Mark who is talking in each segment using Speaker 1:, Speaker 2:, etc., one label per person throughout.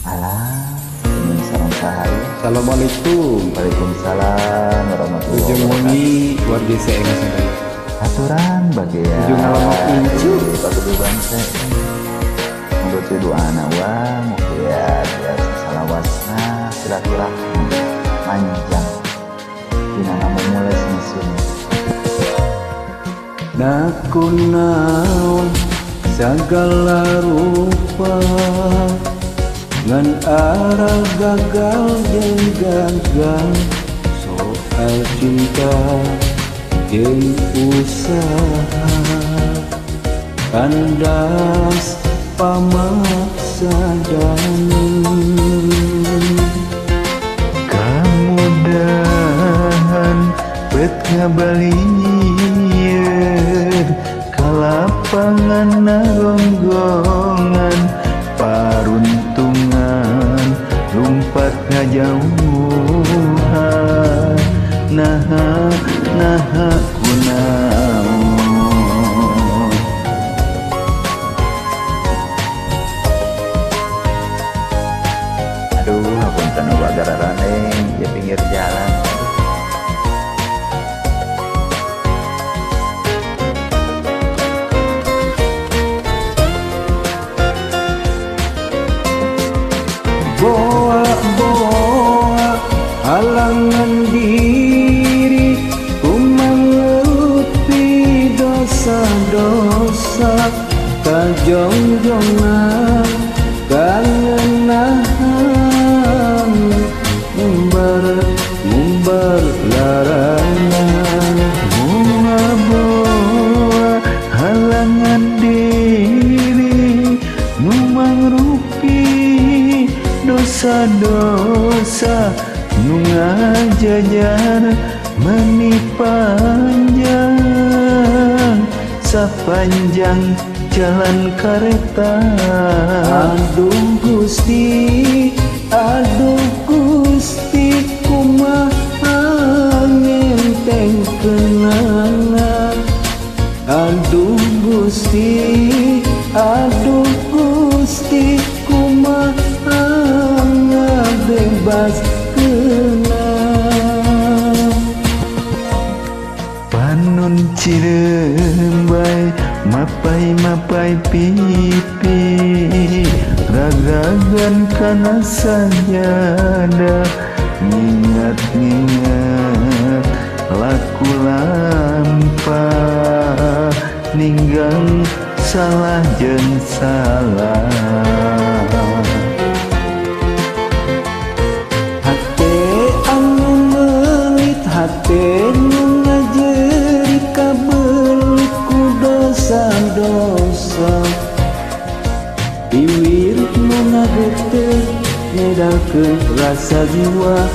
Speaker 1: Alah, ini sareng sahaya.
Speaker 2: Assalamualaikum.
Speaker 1: Waalaikumsalam warahmatullahi
Speaker 2: Ujung
Speaker 1: wabarakatuh.
Speaker 2: wengi warga saya sadaya.
Speaker 1: Aturan bagian.
Speaker 2: Ujung ngalamak incu.
Speaker 1: Patuh bangsa. Menurut doa anak wang, biar salawasna silaturahmi manjang. Dina mulai sinisun.
Speaker 2: Nakunaon segala rupa ngan arah gagal jeung gagal soal cinta jeung usaha kandas pamaksa
Speaker 1: Kamudahan bet ngabalieun kalapangan naronggongan paruntungan lumpat ngajauhan naha kunaon. Aduh hapunten wagararane di pinggir jalan.
Speaker 2: Boa-boa halangan diri mengelupi dosa-dosa kajong-jongan kangenahan mumbar larangan.
Speaker 1: Boa-boa halangan diri nu mangrupi dosa-dosa nu ngajajar meni panjang sapanjang jalan kareta.
Speaker 2: Aduh Gusti kumaha ngenteng kenangan. Aduh Gusti kumaha ngabebas kenang.
Speaker 1: Panun cirembai mapai pipi ragagan kana sajada ngingat laku lampah ninggang salah jeung salah.
Speaker 2: Hate anu meuli hate nu ngajerit kabeul ku dosa-dosa piwir nu ngageteh ngedakeun rasa jiwa.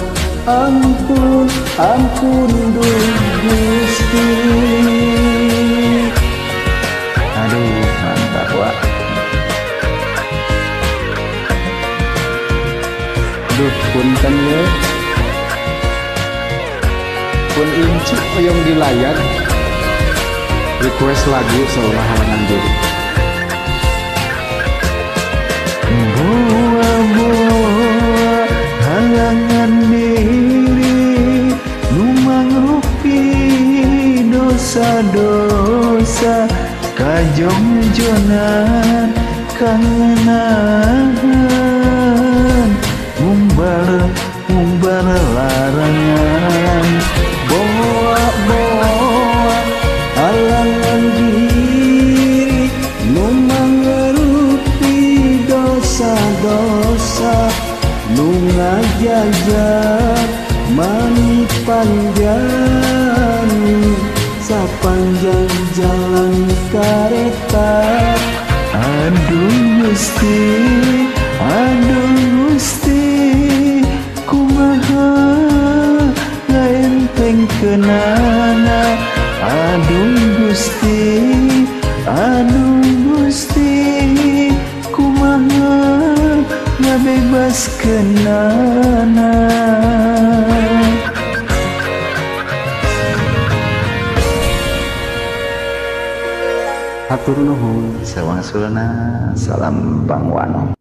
Speaker 2: Ampun duh Gusti.
Speaker 1: Aduh mantap wak.
Speaker 2: Duh punten ye pun inci hoyong di layar request lagu seolah halangan diri.
Speaker 1: Boa-boa halangan diri nu mangrupi dosa-dosa kajong-jonan kangenahan mumbar larangan.
Speaker 2: Boa-boa halangan diri nu mangrupi dosa-dosa nu ngajajar mani panjang sapanjang jalan kareta.
Speaker 1: Aduh Gusti kumaha ngaenteng kenana. Aduh Gusti kumaha ngabebas kenana.
Speaker 2: Hatur nuhun.
Speaker 1: Sawangsulna salam Bang Wano.